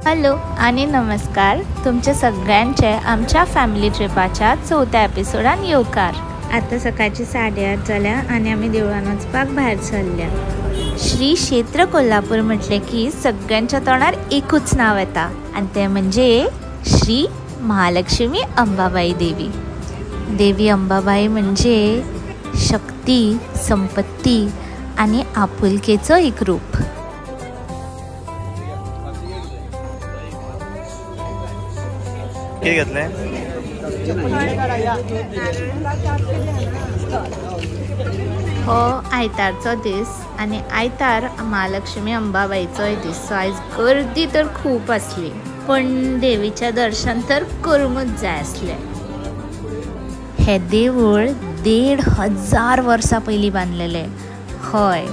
Hello आणि नमस्कार, तुमच्या सगळ्यांचे आमच्या फॅमिली ट्रिपाच्या 4थ्या एपिसोडान येवकार। आता सकाळची 8:30 जाल्या आणि आम्ही देवळान वचपाक भायर सरल्या। श्री क्षेत्र कोल्हापूर म्हटले की सगळ्यांच्या तोंडार एकूच नाव येता आणि ते म्हणजे श्री महालक्ष्मी अंबाबाई देवी। देवी अंबाबाई म्हणजे शक्ती, संपत्ती आणि आपुलकेचं एक रूप। हो आयतारचो दीस आणि आयतार महालक्ष्मी अंबाबाईचोय दीस, सो आयज गर्दी तर खूप असली, पण देवीचे दर्शन तर करूंकच जाय असले। हे देवूळ 1500 वर्सां पयलीं बांदलेले, हय,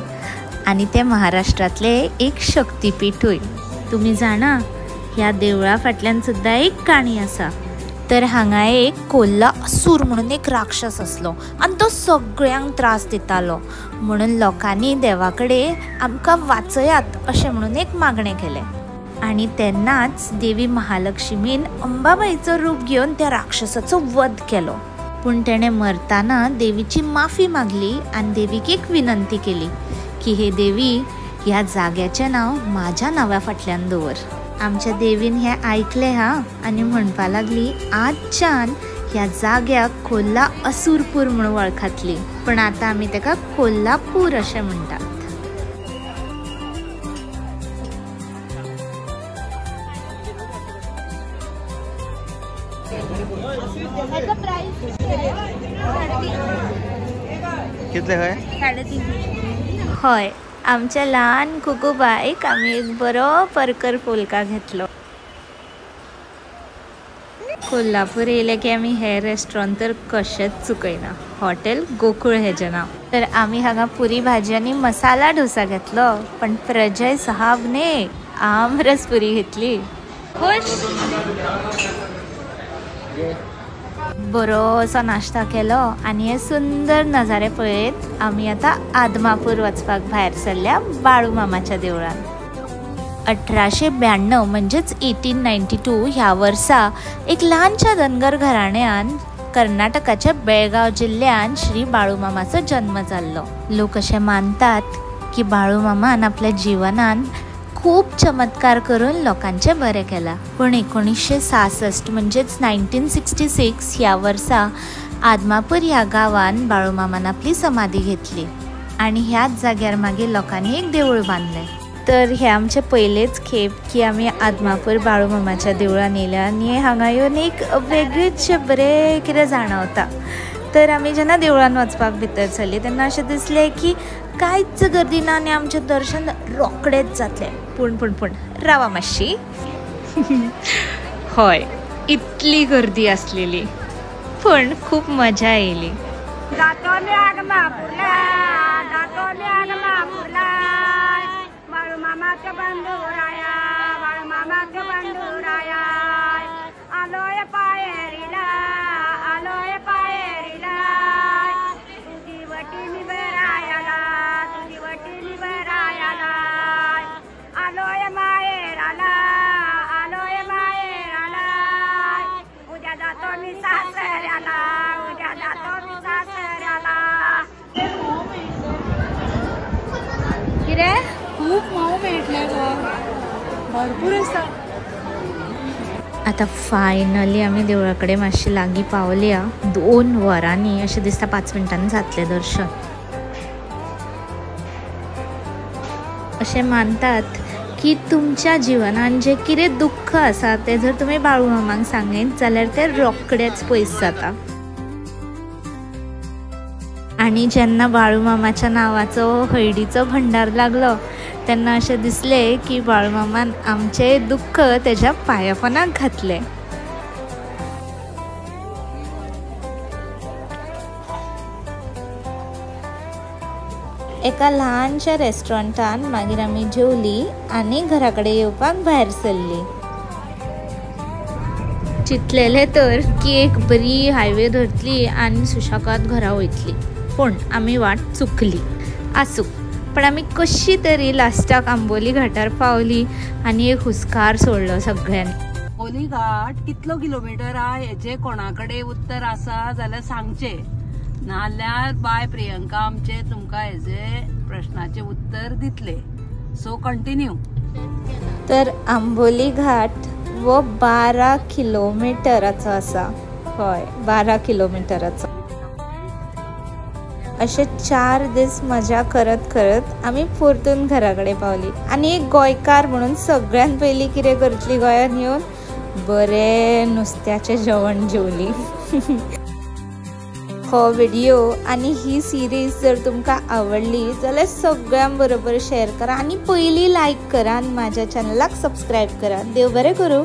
आणि ते महाराष्ट्रातले एक शक्तीपीठूय। तुम्ही जाणा ह्या देवळा फाटल्यान सुद्धा एक काणी आसा। तर हांगा एक कोल्ला असूर म्हणून एक राक्षस असलो आणि तो सगळ्यांक त्रास दितालो, म्हणून लोकांनी देवाकडे आमकां वाचयात अशें म्हणून एक मागणें केलें। आणि तेन्नाच देवी महालक्ष्मीन अंबाबाईचं रूप घेवन त्या राक्षसाचो वध केलो। पूण तेणे मरताना देवीची माफी मागली आणि देवीक एक विनंती केली की हे देवी, ह्या जाग्याचें नांव म्हाज्या नांवा फाटल्यान दवर। आमच्या देवीन हे ऐकले आणि म्हणपा लागली आजच्यान ह्या जाग्याक कोल्ला असूरपूर म्हणून वळखतली, पण आता आमी तेका कोल्हापूर अशें म्हणटात। हय, आमच्या ल्हान कुकूबाईक आमी एक बरो परकर फुलका घेतलो। कोल्हापूर येयले की आमी हे रेस्टॉरंट तर कशेंच चुकयना, हॉटेल गोकुळ हेजें नांव। तर आमी हांगा पुरी भाजी आनी मसाला डोसा घेतलो, पण प्रजय साहबने आमरस पुरी घेतली। खुश बरोसो नाश्ता केलो आणि हे सुंदर नजारे पळयत आमी आता आदमापूर वचपाक भायर सरल्या बाळू मामाच्या देवळान। 1892 म्हणजेच 1892 ह्या वर्सा एक ल्हानशा धनगर घराण्यान कर्नाटकाच्या बेळगाव जिल्ह्यान श्री बाळू मामाचो जन्म जाल्लो। लोक अशें मानतात की बाळू मामान आपल्या जीवनान खूप चमत्कार करून लोकांचे बरे केला, पण 1966 म्हणजेच 1966 ह्या वर्सा आदमापूर ह्या गावान बाळू मामान आपली समाधी घेतली आणि ह्याच जाग्यार मागीर लोकांनी एक देऊळ बांधले। तर हे आमचे पयलेच खेप की आमी आदमापूर बाळू मामाच्या देवळान येयल्या आणि हांगा येवन एक वेगळीच बरें कितें जाणवता। तर आमी जेन्ना देवळान वचपाक भितर सरली तेन्ना अशें दिसलें की कांयच गर्दी ना आणि आमचें दर्शन रोखडेंच जातलें, पूण रावा मातशी। हय, इतली गर्दी आसलेली, पण खूप मजा येयली। आता फायनली आमी देवळाकडे मातशी लागीं पावल्या। 2 वरांनी अशें दिसता 5 मिनटांनी जातलें दर्शन। अशें मानतात की तुमच्या जिवनान जे कितें दुख्ख आसा ते जर तुमी बाळू मामाक सांगीत जाल्यार ते रोखडेच पयस जाता। आणि जेन्ना बाळू मामाच्या नावाचो हळडीचो भंडार लागलो तेन्ना अशें दिसलें की बाळू मामान आमचे दुख्ख तेज्या पांयापणाक घातले। एका ल्हानशा रेस्टॉरंटान मागीर आमी जेवली आणि घरा कडेन येवपाक भायर सरली। चिंतलेले तर की एक बरी हायवे धरतली आणि सुशाकात घरा वयतली, पण आमी वाट चुकली. आसूं, पण आमी कशी तरी लास्टाक आंबोली घाटार पावली आणि एक हुस्कार सोडलो सगळ्यांनी. आंबोली घाट कितलो किलोमीटर आहे हेचे कोणाकडे उत्तर आसा जाल्यार सांगचे, नाल्यार बाय प्रियंका आमचे तुमकां हेजे प्रश्नाचे उत्तर दितले. So continue. तर आंबोली घाट वो 12 किलोमिटराचो आसा. हय, 12 किलोमिटराचो. असे 4 दीस मजा करत करत आमी परतून घरा कडेन पावली. आणि एक गोंयकार म्हणून सगळ्यात पयलीं कितें करतली गोंयांत येवन बरें नुस्त्याचें जेवण जेवली. हो व्हिडिओ आणि ही सिरीज जर तुमकां आवडली जाल्यार सगळ्यां बरोबर शेअर करा आणि पयली लायक करा आणि माझ्या चॅनलाक सबस्क्राईब करा. देव बरें करूं.